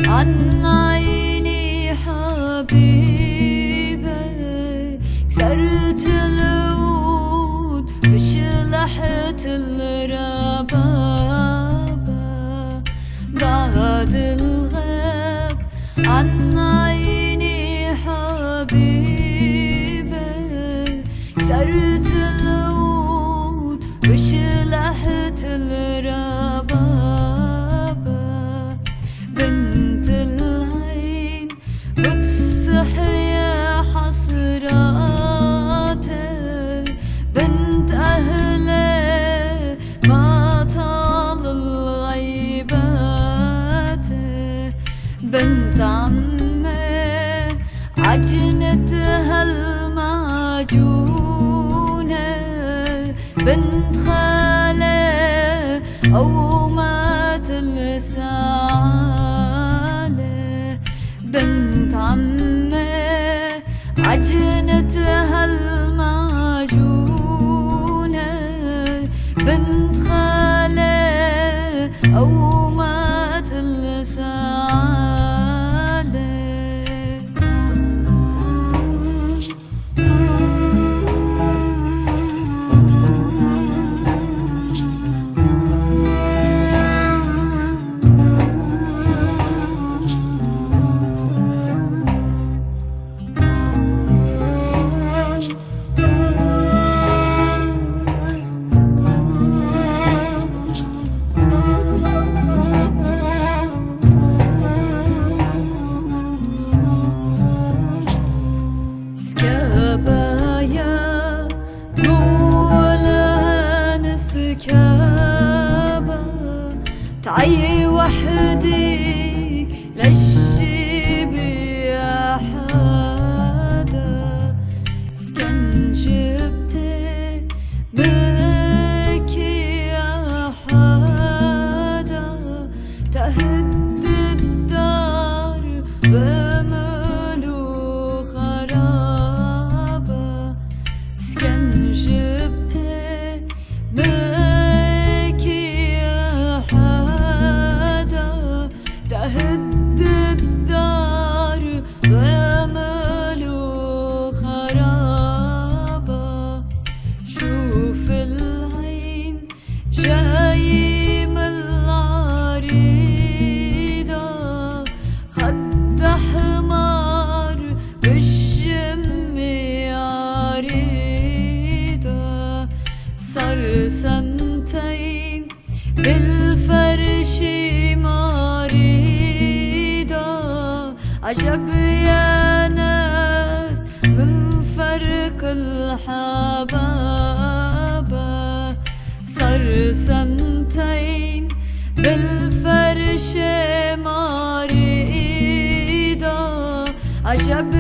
عن عيني حبيبي كسرت العود بشلحت الربابة بعد الغاب عن عيني حبيبي كسرت العود بشلحت الربابة بنت العين بتصحي حسراتي بنت أهلي ما طال الغيبات بنت عمي عجنتها المعجونة بنت خالي قومت السعالة بنت عمي عجنتها المعجونة بنت خالي قومت السعالة سكبايا نولها نسكابة تعي وحدي للجيبي يا حدا سكن جبتي بكي يا حدا تهد الدار بملو خرابة سكن جبتي بكي يا حدا تهد الدار بملو خرابة شوف العين جاي من العريضة خد حمار بالجم عريضة صار سنتين بالفرش مريضة عجب يا ناس من فرق الحبابة صار سنتين بالفرش مريضة عجب